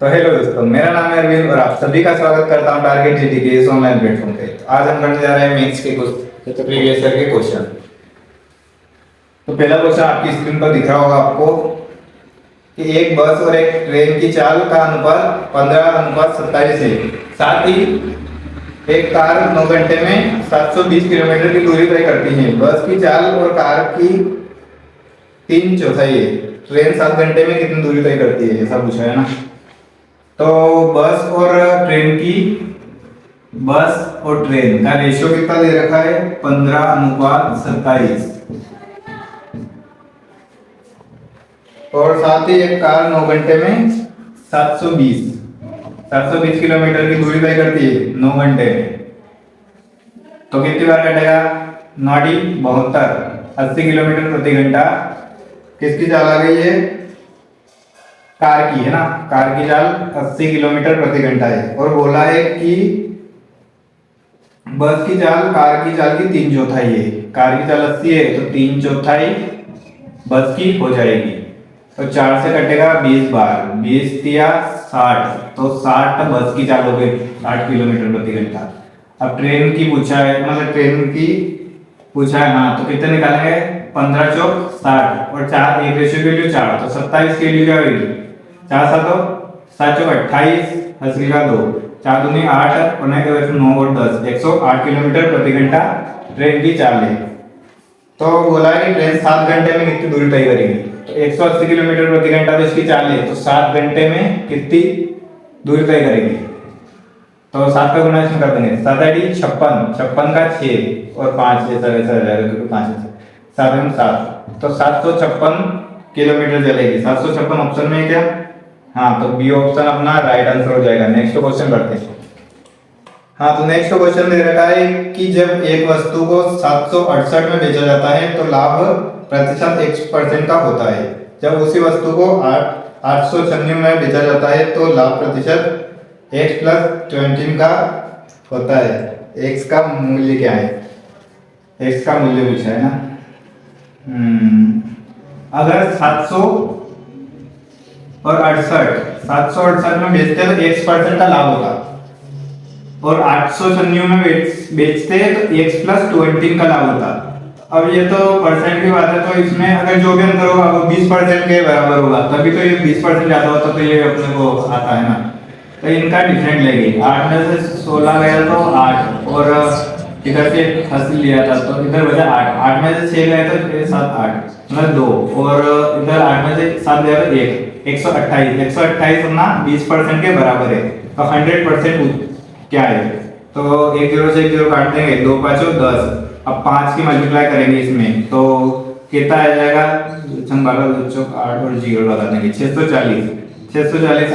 तो हेलो दोस्तों, मेरा नाम है अरविंद और आप सभी का स्वागत करता हूं टारगेट जीडी के इस ऑनलाइन प्लेटफॉर्म पे। तो आज हम करने जा रहे हैं मेंस के कुछ प्रीवियस ईयर के क्वेश्चन। तो पहला क्वेश्चन आपकी स्क्रीन पर दिख रहा होगा आपको कि एक बस और एक ट्रेन की चाल का अनुपात 15:27 है। साथ ही एक कार 9 घंटे में 720 किलोमीटर की दूरी तय करती है। बस की चाल और कार की 3/4 है। ट्रेन 7 घंटे में कितनी दूरी तय करती है, ऐसा पूछा है ना। तो बस और ट्रेन का रेशियो कितना दे रखा है, 15:27। और साथ ही एक कार 9 घंटे में 720 किलोमीटर की दूरी तय करती है 9 घंटे में। तो कितनी बार कटेगा, 72 80 किलोमीटर प्रति घंटा किसकी चाल आ गई है, कार की है ना। कार की चाल 80 किलोमीटर प्रति घंटा है। और बोला है कि बस की चाल कार की चाल की 3/4 है। कार की चाल 80 है तो 3/4 बस की हो जाएगी। तो 4 से कटेगा 20 बार, 20 या 60, तो 60 बस की चाल हो गई, 60 किलोमीटर प्रति घंटा। अब ट्रेन की पूछा है, मतलब ट्रेन की पूछा है ना, तो कितने निकालेंगे, 15 चौक 60 और 4 एक रेशियो की वैल्यू 4, तो 27 की वैल्यू क्या होगी, 4 7 7 चौक 28, हंसी का 2, 4 दूनी 8 और 9 और 10, 108 किलोमीटर प्रति घंटा ट्रेन की चाल है। तो बोला है कि ट्रेन 7 घंटे में कितनी दूरी तय करेगी, तो 180 किलोमीटर प्रति घंटा तो इसकी चाल है, तो 7 घंटे में कितनी दूरी तय करेगी। तो 7 का गुना इसमें कर देंगे, 7 8 56 का 6 और 5 ऐसा वैसा हो जाएगा क्योंकि 5 है, 7 में 7, तो 756 किलोमीटर चलेगी। 756 ऑप्शन में क्या, हाँ, तो बी ऑप्शन अपना राइट आंसर हो जाएगा। नेक्स्ट क्वेश्चन करते हैं। हाँ, तो नेक्स्ट क्वेश्चन दे रखा है कि जब एक वस्तु को 768 में बेचा जाता है तो लाभ प्रतिशत x% का होता है। जब उसी वस्तु को 896 में बेचा जाता है तो लाभ प्रतिशत x + 20 का होता है। x का मूल्य क्या है, x का मूल्य पूछा है ना। अगर 768 में बेचते तो x% का लाभ होगा, और 896 में बेचते तो x + 20 का लाभ होता। अब ये तो परसेंट की बात है, तो इसमें अगर जो भी अंतर होगा वो 20% के बराबर होगा, तभी तो ये 20% ज्यादा होता, तो ये अपने को आता है ना। तो इनका डिफरेंट लेंगे, 8 में से 16 गया तो 8, और इधर से हासिल लिया था तो इधर बचा 8, 8 में से 6 गया तो 7 8 मतलब 2, और इधर 8 में से 7 गया तो 1, 128 अपना 20% के बराबर है। तो 100% क्या है, तो 1 0 से 1 0 काट देंगे, 2 5 10। अब 5 की मल्टीप्लाई करेंगे इसमें तो कितना आ जाएगा, 8 और 0 लगा देंगे, 640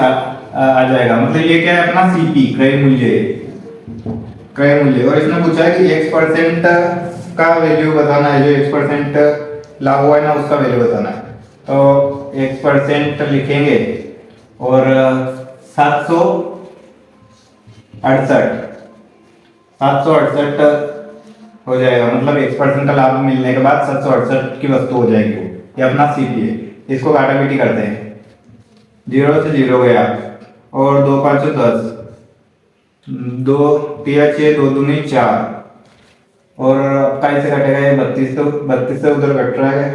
आ जाएगा। मतलब ये क्या है, अपना सीपी क्रय मूल्य। और इसने पूछा है कि x% का वैल्यू बताना है, जो x% लाभ हुआ है ना उसका वैल्यू बताना है। तो x% लिखेंगे और 768 हो जाएगा, मतलब x% का लाभ मिलने के बाद 768 की वस्तु हो जाएगी वो, ये अपना सीपी है। इसको काटापीटी करते हैं, 0 से 0 गया, और 2 5 10, 2 3 6 2 दूनी 4, और कैसे कटेगा ये 32 से उधर कट रहा है,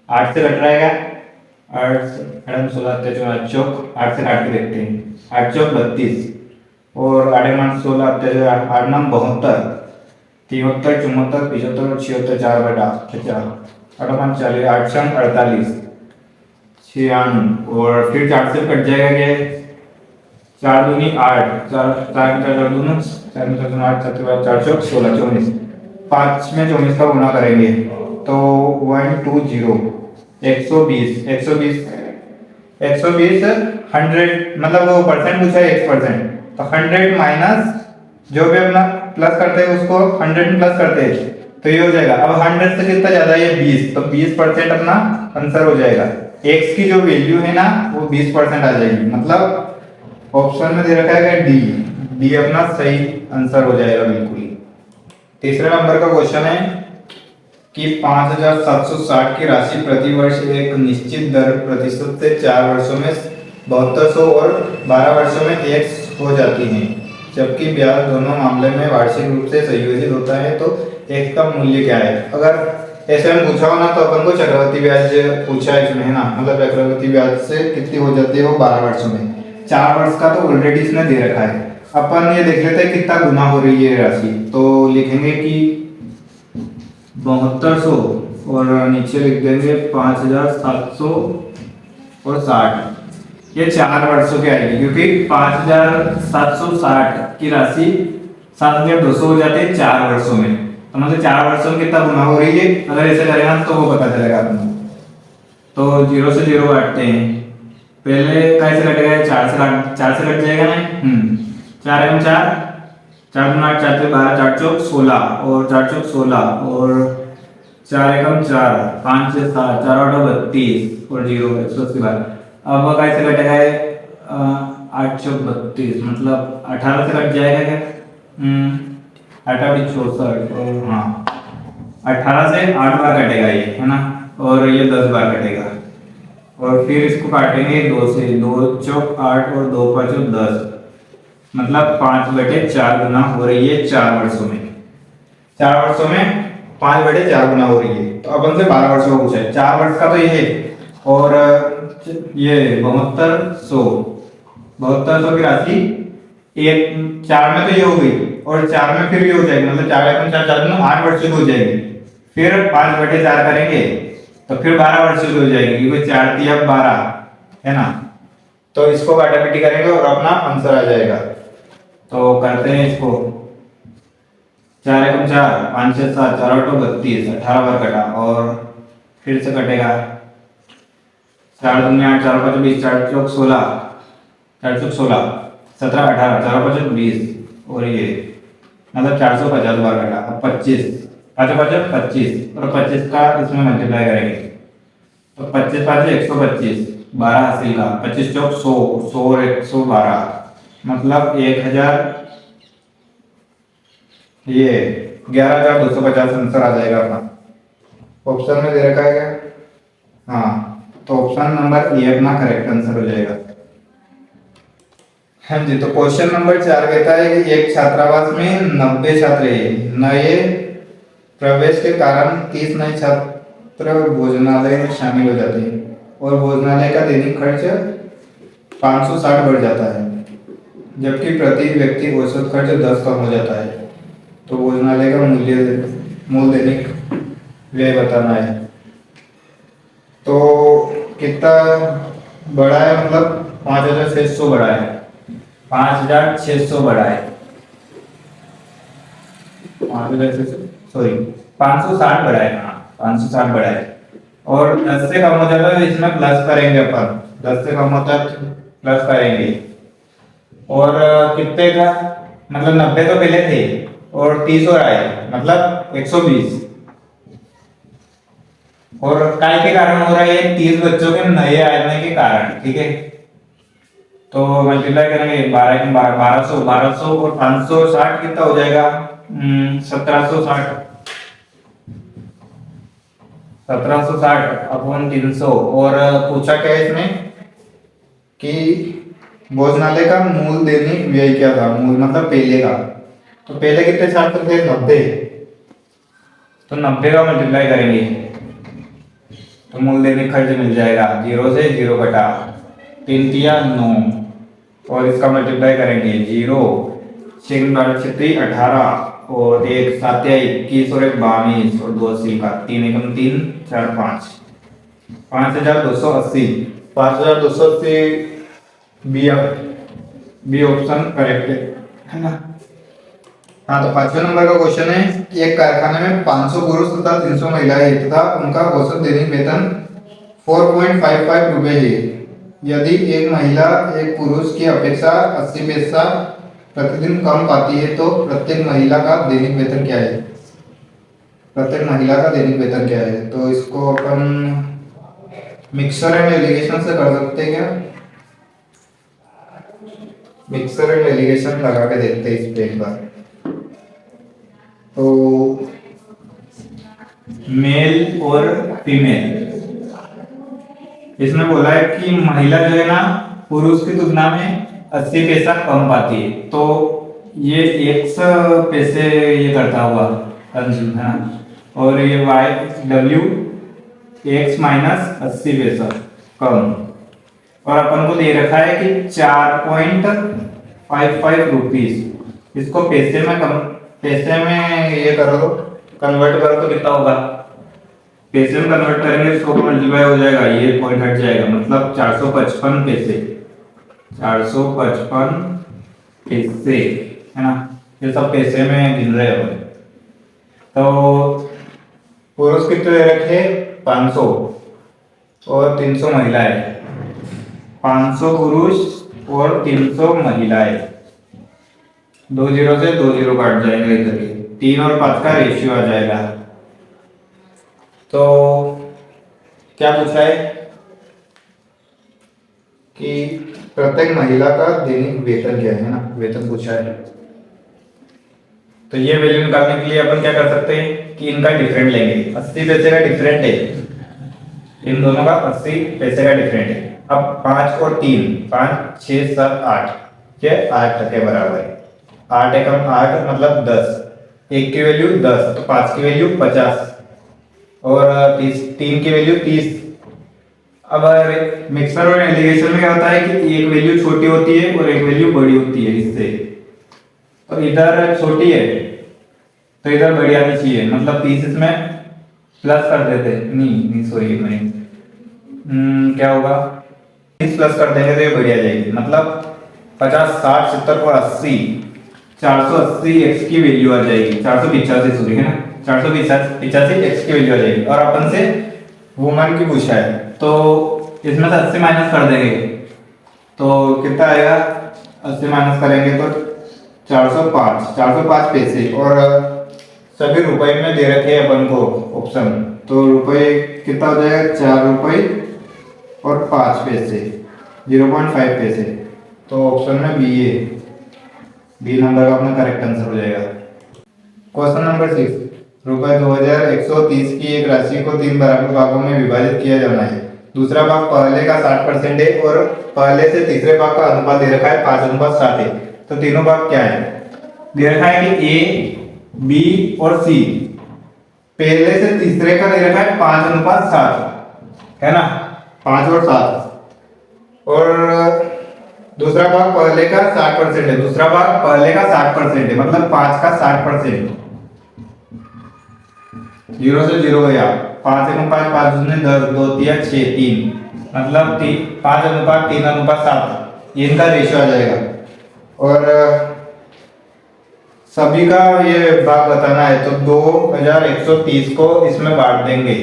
8 से कट रहा है, 8 16 चौक 8 से काट के देखते हैं, 8 चौक 32, और 8 16 8 9 72, 73 74 75 76 4 बटा 50, 8 5 40, 8 6 48 96, और फिर 4 से कट जाएगा क्या, 4 दूनी 8, 4 दूनी 8 4 चौक 16 24, 5 में 24 का गुना करेंगे तो 120 120 100 मतलब वो परसेंट पूछा है x%, तो 100 माइनस जो भी अपना प्लस करते हैं उसको 100 में प्लस करते हैं तो ये हो जाएगा। अब 100 से कितना ज्यादा है 20, तो 20% अपना आंसर हो जाएगा। x की जो वैल्यू है ना वो 20% आ जाएगी, मतलब ऑप्शन में दे रखा है डी अपना सही आंसर हो जाएगा बिल्कुल। तीसरे नंबर का क्वेश्चन है कि 5760 की राशि प्रति वर्ष एक निश्चित दर प्रतिशत से 4 वर्षों में 7200 और 12 वर्षों में x हो जाती हैं। जबकि ब्याज दोनों मामले में वार्षिक रूप से संयोजित होता है, तो x का मूल्य क्या है? अगर ऐसे में पूछा हो ना, तो अपन को चक्रवृद्धि ब्याज पूछा है इसमें, है ना, मतलब चक्रवृद्धि ब्याज से कितनी हो जाती है वो 12 वर्षों में। 4 वर्ष का तो ऑलरेडी इसने दे रखा है। अपन ये देख लेते हैं कितना गुना हो रही है राशि। तो लिखेंगे कि 7200 और नीचे लिख देंगे 5700 और 60। ये 4 वर्षों की आएगी, क्योंकि 5760 की राशि 7200 हो जाती है 4 वर्षों में। तो मतलब 4 वर्षों में कितना गुना हो रही है, अगर ऐसे करेगा तो वो पता चलेगा आपको। तो 0 से 0 काटते हैं। पहले कैसे कटेगा? 4 से कट जाएगा ना। 4 एवं 4, 4 गुना 8, 4 से 12, 4 चौक 16 और 4 चौक 16 और 4 एकम 4, 5 से 7, 4 आठ 32 और 0 180 बार। अब कैसे कटेगा? 8 चौक 32, मतलब 18 से कट जाएगा क्या? 18 64 और हाँ 18 से 8 बार कटेगा ये, है ना, और ये 10 बार कटेगा। और फिर इसको काटेंगे 2 से, 2 चौक 8 और 2 5 10, मतलब 5/4 गुना हो रही है 4 वर्षों में। 4 वर्षों में 5/4 गुना हो रही है। तो अपन से 12 वर्षों का पूछा है। 4 वर्ष का तो ये है, और ये 7200 की राशि एक 4 में तो ये हो गई, और 4 में फिर ये हो जाएगी, मतलब 4 अपन 4 4 8 वर्ष की हो जाएगी। फिर 5/4 करेंगे तो फिर 12 वर्ष की हो जाएगी, क्योंकि 4 3 अब 12, है ना। तो इसको काटापीटी करेंगे और अपना आंसर आ जाएगा। तो करते हैं इसको। 4 एकम 4, 5 से 7, 4 आठ 32, 18 बार कटा, और फिर से कटेगा 4 दूनी 8, 4 5 20, 4 चौक 16, 4 चौक 16, 17 18, 4 5 20 और ये मतलब 450 बार कटा। अब 25, 5 5 25 और 25 का इसमें मल्टीप्लाई करेंगे तो 25 5 125, 12 हासिल का, 25 चौक 100, 100 और 112, मतलब 1000, ये 11250 आंसर आ जाएगा अपना। ऑप्शन में दे रखा है क्या? हाँ, तो ऑप्शन नंबर ए अपना करेक्ट आंसर हो जाएगा। हाँ जी, तो क्वेश्चन नंबर 4 कहता है कि एक छात्रावास में 90 छात्र हैं। नए प्रवेश के कारण 30 नए छात्र भोजनालय में शामिल हो जाते हैं, और भोजनालय का दैनिक खर्च 560 बढ़ जाता है, जबकि प्रति व्यक्ति औसत खर्च 10 कम हो जाता है। तो भोजनालय का मूल दैनिक व्यय बताना है। तो कितना बड़ा है, मतलब 5600 बड़ा है, 5600 बड़ा है, सॉरी 560 बड़ा है। हाँ 560 बड़ा है, और 10 से कम हो जाता है तो इसमें प्लस करेंगे अपन, 10 से कम होता है तो प्लस करेंगे। और कितने का, मतलब 90 तो पहले थे और 30 और आए, मतलब 120। और काय के कारण हो रहा है? 30 बच्चों के नए आने के कारण, ठीक है। तो मल्टीप्लाई करेंगे 1200 और 560 कितना हो जाएगा? 1760, 1760 अपॉन 300। और पूछा क्या है इसमें कि भोजनालय का मूल दैनिक व्यय क्या था? मूल मतलब पहले का, तो पहले कितने छात्र थे? 90, तो 90 का मल्टीप्लाई करेंगे तो मूल दैनिक खर्च मिल जाएगा। 0 से 0 कटा, 3 तिया 9, और इसका मल्टीप्लाई करेंगे 0 6 18 और 1 7 21 और 1 22 और 2 80 का, 3 एकम 3 4 5, 5280, 5280 बी ऑप्शन करेक्ट है ना। हाँ, तो 5वें नंबर का क्वेश्चन है, एक कारखाने में 500 पुरुष तथा 300 महिलाएं तथा उनका औसत दैनिक वेतन 4.55 रुपए है। यदि एक महिला एक पुरुष की अपेक्षा 80 पैसा प्रतिदिन कम पाती है, तो प्रत्येक महिला का दैनिक वेतन क्या है? प्रत्येक महिला का दैनिक वेतन क्या है? तो इसको अपन मिक्सर एंड एलिगेशन से कर सकते हैं क्या? मिक्सर एंड एलिगेशन लगा के देखते हैं इस पे एक बार। तो मेल और फीमेल, इसमें बोला है कि महिला जो है ना पुरुष की तुलना में 80 पैसा कम पाती है, तो ये x पैसे ये करता हुआ कंज्यूम है ना, और ये w x माइनस 80 पैसा कम, और अपन को दे रखा है कि 4.55 रुपीज। इसको पैसे में ये करो तो कन्वर्ट करो तो कितना होगा, पैसे में कन्वर्ट करेंगे इसको मल्टीप्लाई हो जाएगा, ये पॉइंट हट जाएगा, मतलब 455 पैसे, 455 पैसे है ना, ये सब पैसे में गिन रहे हैं। तो पुरुष कितने दे रखे 500 और 300 महिलाएं, 500 पुरुष और 300 महिलाएं, 2 जीरो से 2 जीरो काट जाएंगे इधर ही, 3 और 5 का रेशियो आ जाएगा। तो क्या पूछा है कि प्रत्येक महिला का दैनिक वेतन क्या है ना, वेतन पूछा है। तो ये वैल्यू निकालने के लिए अपन क्या कर सकते हैं कि इनका डिफरेंट लेंगे, 80 पैसे का डिफरेंट है, इन दोनों का 80 पैसे का डिफरेंट है। अब 5 और 3, 5 6 7 8, ये 8 के बराबर है, 8 एकम 8 मतलब 10, 1 की वैल्यू 10 तो 5 की वैल्यू 50 और 3 की वैल्यू 30। अब मिक्सर और इंटीग्रेशन में क्या होता है कि एक वैल्यू छोटी होती है और एक वैल्यू बड़ी होती है इससे, तो इधर छोटी है तो इधर बड़ी आनी चाहिए, मतलब 30 इसमें प्लस कर देते, नहीं सॉरी क्या होगा, 30 प्लस कर देंगे तो ये बड़ी आ जाएगी, मतलब 50 60 70 और 80, 480 x की वैल्यू आ जाएगी, 485 सॉरी है ना, 485 x की वैल्यू आ जाएगी। और अपन से वुमन की पूछा है तो इसमें से 80 माइनस कर देंगे तो कितना आएगा, 80 माइनस करेंगे तो 405 पैसे, और सभी रुपए में दे रखे हैं अपन को ऑप्शन, तो रुपए कितना हो जाएगा 4 रुपए और 5 पैसे, 0.5 पैसे, तो ऑप्शन में बी है, बी नंबर का अपना करेक्ट आंसर हो जाएगा। क्वेश्चन नंबर 6, रुपए 2130 की एक राशि को 3 बराबर भागों में विभाजित किया जाना है, दूसरा भाग पहले का 60% है और पहले से तीसरे भाग का अनुपात दे रखा है 5:7 है, तो तीनों भाग क्या है, दे रखा है कि ए बी और सी, पहले से तीसरे का दे रखा है 5:7 है ना, 5 और 7, और दूसरा भाग पहले का 60% है, दूसरा भाग पहले का 60% है, मतलब 5 का 60%, 0 से 0 गया, 5:5 5 दूनी 10 2 3 6 3, मतलब 5:3:7, ये इनका रेशियो आ जाएगा। और सभी का ये भाग बताना है तो 2130 को इसमें बांट देंगे,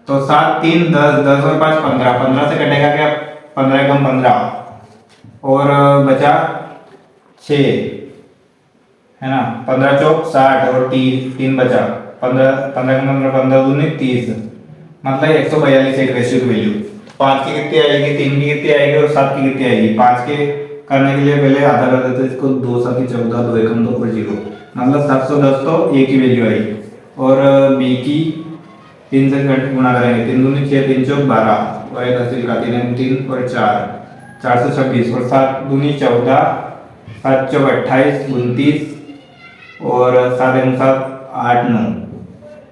तो 7 3 10 10 और 5 15, 15 से कटेगा क्या, 15 कम 15 और बचा 6 है ना, 15 चौक 60 और 3 बचा, 15 15 कम 15 15 दूनी 30, मतलब 142 एक रेशियो की वैल्यू। 5 की कितनी आएगी, 3 की कितनी आएगी और 7 की कितनी आएगी, 5 के करने के लिए पहले आधा कर देते इसको, 2 7 14 2 एकम 2 और 0, मतलब 710 तो ए की वैल्यू आई, और बी की 3 से गुणा करेंगे, 3 दूनी 6 3 चौक 12 और 1 हासिल का 3 3 और 4 426 और 7 दूनी 14 7 चौक 28 29 और 7 1 7 8 9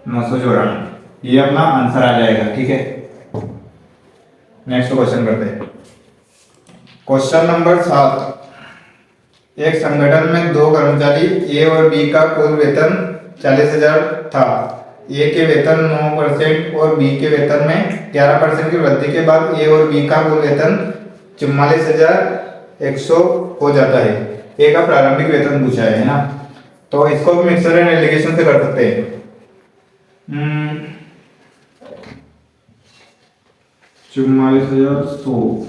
994, ये अपना आंसर आ जाएगा। ठीक है, नेक्स्ट क्वेश्चन करते हैं। क्वेश्चन नंबर 7, एक संगठन में 2 कर्मचारी ए और बी का कुल वेतन 40,000 था, ए के वेतन 9% और बी के वेतन में 11% की वृद्धि के बाद ए और बी का कुल वेतन 44,100 हो जाता है, ए का प्रारंभिक वेतन पूछा है ना, तो इसको भी मिक्सर एंड एलिगेशन से कर सकते हैं। 44,100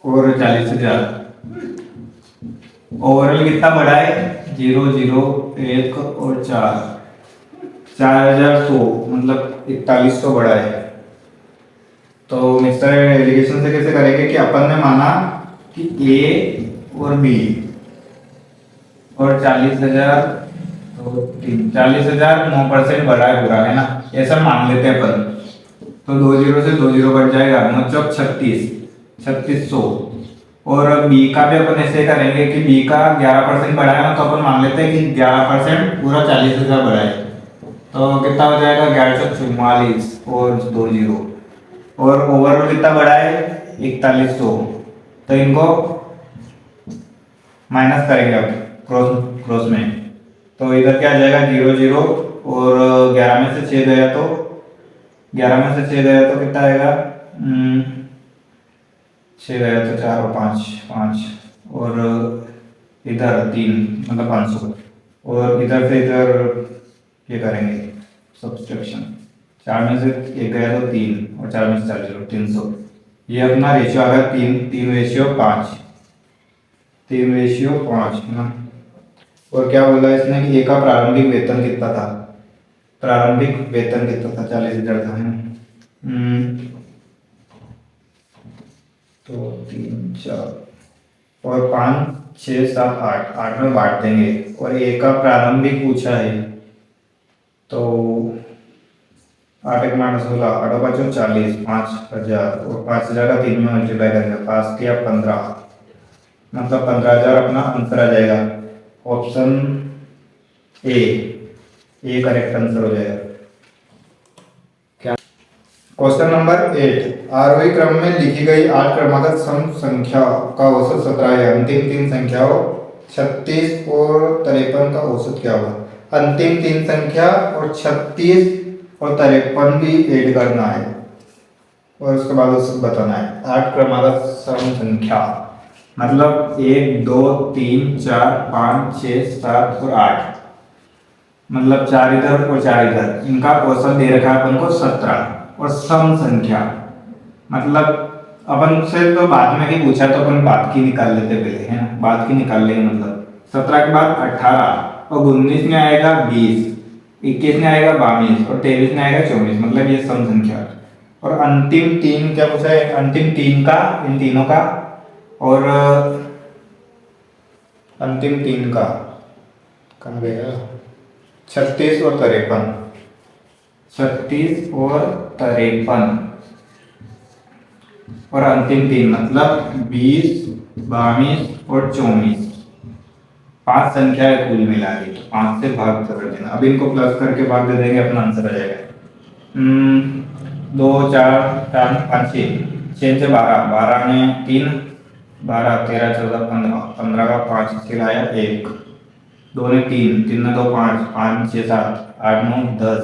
और 40,000, ओवरऑल कितना बढ़ा है, 0 0 1 और 4, 4,100 मतलब 4100 बढ़ा है। तो मिक्सर एलिगेशन से कैसे करेंगे कि अपन ने माना कि ए और बी और 40,000 तो 40,000 9% बढ़ा है पूरा है ना, ऐसा मान लेते हैं अपन, तो 2 0 से 2 0 बढ़ जाएगा, 9 चौक 36 3600। और बी का भी अपन ऐसे करेंगे कि बी का 11% बढ़ाया ना, तो अपन मान लेते हैं कि 11% पूरा 40,000 बढ़ाए, तो कितना हो जाएगा 1144 और 2 जीरो। और ओवरऑल कितना बढ़ाए 4100। तो इनको माइनस करेंगे अब क्रॉस क्रॉस में, तो इधर क्या आ जाएगा 0 0। और 11 में से 6 गया तो 11 में से 6 गया तो कितना आएगा 6 गया तो 4 और 5 5। और इधर 3 मतलब 500। और इधर से इधर ये करेंगे सब्सट्रैक्शन, 4 में से 1 गया तो 3 और 4 में से 4 जीरो 300। ये अपना रेशियो आ गया 3 रेशियो 5, 3 रेशियो 5 है ना। और क्या बोला इसने कि ए का प्रारंभिक वेतन कितना था, प्रारंभिक वेतन कितना था 40,000 था, है ना। तो 3 4 और 5 6 7 8 8 में बांट देंगे। और ए का प्रारंभिक पूछा है, तो 8 1 16 8 5 40 5,000 और 5,000 का 3 में मल्टीप्लाई करेंगे 5 या 15, मतलब 15,000 अपना आंसर आ जाएगा। ऑप्शन ए करेक्ट आंसर हो जाएगा। क्या क्वेश्चन नंबर 8, आरोही क्रम में लिखी गई 8 क्रमागत सम संख्या का औसत 17 है। अंतिम 3 संख्याओं 36 और 53 का औसत क्या होगा। अंतिम 3 संख्या और 36 और 53 भी ऐड करना है और उसके बाद औसत बताना है। 8 क्रमागत सम संख्या मतलब 1 2 3 4 5 6 7 और 8, मतलब 4 इधर और 4 इधर, इनका औसत दे रखा है अपन को 17। और सम संख्या मतलब अपन से तो बाद में ही पूछा, तो अपन बाद की निकाल लेते पहले, है ना, बाद की निकाल लेंगे। मतलब 17 के बाद 18 और 19 में आएगा 20, 21 में आएगा 22 और 23 में आएगा 24, मतलब ये सम संख्या। और अंतिम 3 क्या पूछा है, अंतिम 3 का, इन तीनों का, और अंतिम 3 का कहाँ गया 36 और 53, 36 और 53। और अंतिम 3 मतलब 20 22 और 24, 5 संख्या है कुल मिला के, तो 5 से भाग कर देना। अब इनको प्लस करके भाग दे देंगे, अपना आंसर आ जाएगा 2 4 4 5 6 से 12, 12 में 3 12 13 14 15, 15 का 5 खिलाया 1, 2 ने 3 3 ने 2 5 5 6 7 8 9 10,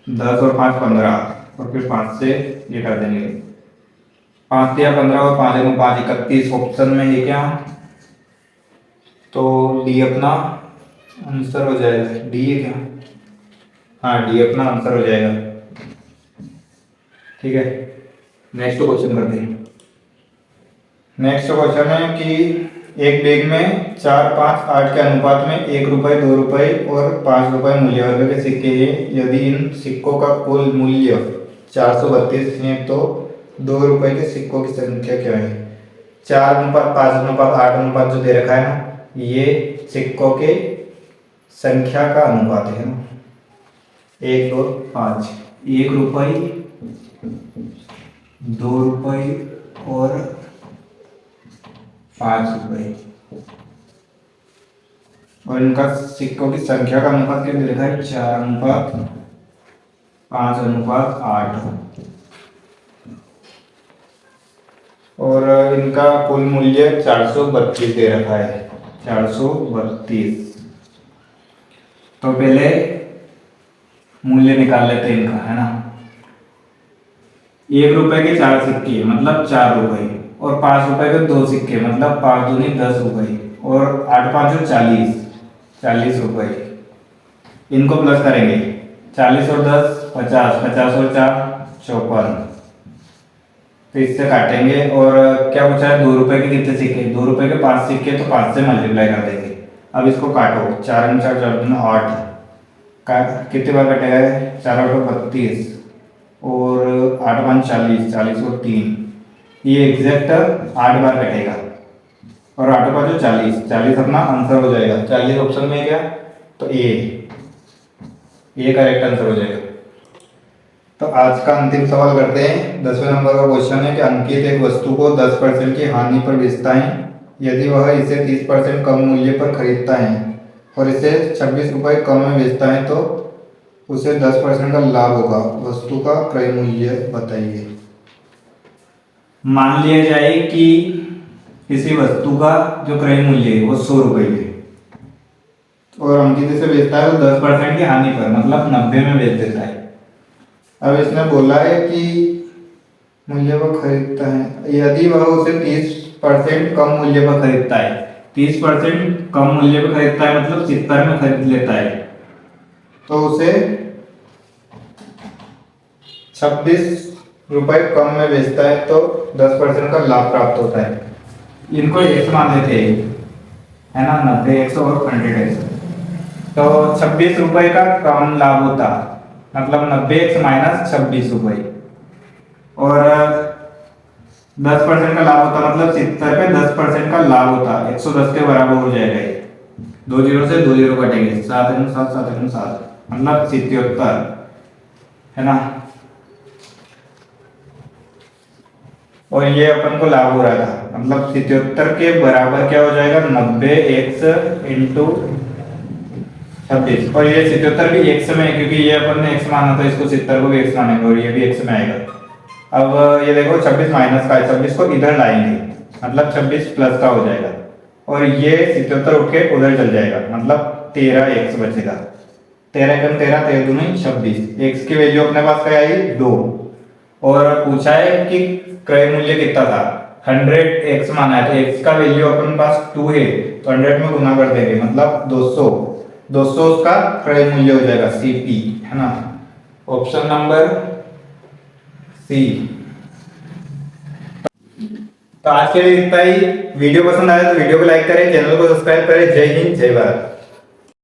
10 और 5 15 और फिर 5 से ये कर देंगे 5 या 15 और 5 में 5 31। ऑप्शन में ये क्या, तो डी अपना आंसर हो जाएगा। डी है क्या, हाँ डी अपना आंसर हो जाएगा। ठीक है, नेक्स्ट क्वेश्चन करते हैं। नेक्स्ट क्वेश्चन है कि एक बैग में 4 5 8 के अनुपात में 1 रुपये 2 रुपये और 5 रुपये मूल्य वर्ग के सिक्के हैं। यदि इन सिक्कों का कुल मूल्य 432 है तो 2 रुपये के सिक्कों की संख्या क्या है। 4 अनुपात 5 अनुपात 8 अनुपात जो दे रखा है ना, ये सिक्कों के संख्या का अनुपात है ना, 1 2 5, 1 रुपये 2 रुपये और 5 रुपये, और इनका सिक्कों की संख्या का अनुपात क्या दे रखा है 4 अनुपात 5 अनुपात 8, और इनका कुल मूल्य 432 दे रखा है 432। तो पहले मूल्य निकाल लेते हैं इनका, है ना। 1 रुपए के 4 सिक्के मतलब 4 रुपए, और 5 रुपए के 2 सिक्के मतलब 5 दूनी 10 रुपए, और 8 5 40 40 रुपए। इनको प्लस करेंगे 40 और 10 50, 50 और 4 54, तो इससे काटेंगे। और क्या पूछा है 2 रुपए के कितने सिक्के, 2 रुपए के 5 सिक्के, तो 5 से मल्टीप्लाई कर देंगे। अब इसको काटो, 4 में 4 4 दूनी 8 का कितने बार कटेगा 4 8 32 और 8 5 40 40 और 3, ये एग्जैक्ट 8 बार कटेगा। और 8 5 40 40 अपना आंसर हो जाएगा। 40 ऑप्शन में क्या, तो ए करेक्ट आंसर हो जाएगा। तो आज का अंतिम सवाल करते हैं। 10वें नंबर का क्वेश्चन है कि अंकित एक वस्तु को 10% की हानि पर बेचता है। यदि वह इसे 30% कम मूल्य पर खरीदता है और इसे 26 रुपये कम में बेचता है तो उसे 10% का लाभ होगा। वस्तु का क्रय मूल्य बताइए। मान लिया जाए कि किसी वस्तु का जो क्रय मूल्य है वो 100 रुपये है और अंकित इसे बेचता है तो 10% की हानि पर, मतलब 90 में बेच देता है। अब इसने बोला है कि मूल्य पर खरीदता है, यदि वह उसे 30% कम मूल्य पर खरीदता है, 30% कम मूल्य पर खरीदता है मतलब 70 में खरीद लेता है, तो उसे 26 रुपये कम में बेचता है तो 10% का लाभ प्राप्त होता है। इनको एक्स मान लेते हैं, है ना, 90 एक्स और 100 एक्स, तो 26 रुपये का कम लाभ होता, मतलब 90 एक्स माइनस 26 रुपये, और 10% का लाभ होता मतलब 70 पे 10% का लाभ होता, 110 के बराबर हो जाएगा ये। 2 जीरो से 2 जीरो कटेंगे, 7 7 7 7, मतलब 77, है ना। और ये अपन को लाभ हो रहा था, मतलब 77 के बराबर क्या हो जाएगा, 90 एक्स इंटू 26, और ये 77 भी एक्स में है क्योंकि ये अपन ने एक्स माना था, इसको 70 को भी एक्स मानेंगे और ये भी एक्स में आएगा। अब ये देखो 26 माइनस का है, 26 को इधर लाएंगे मतलब 26 प्लस का हो जाएगा, और ये 77 उठ के उधर चल जाएगा, मतलब 13 एक्स बचेगा। 13 कम 13, 13 दूनी 26, एक्स की वैल्यू अपने पास क्या आई, 2, और पूछा है कि क्रय मूल्य कितना था, 100 एक्स माना है, तो एक्स का वैल्यू अपन पास 2 है तो 100 में गुना कर देंगे, मतलब 200, 200 उसका क्रय मूल्य हो जाएगा, सीपी, है ना। Option number C. तो आज के लिए इतना ही। वीडियो पसंद आया तो वीडियो को लाइक करें, चैनल को सब्सक्राइब करें। जय हिंद, जय भारत।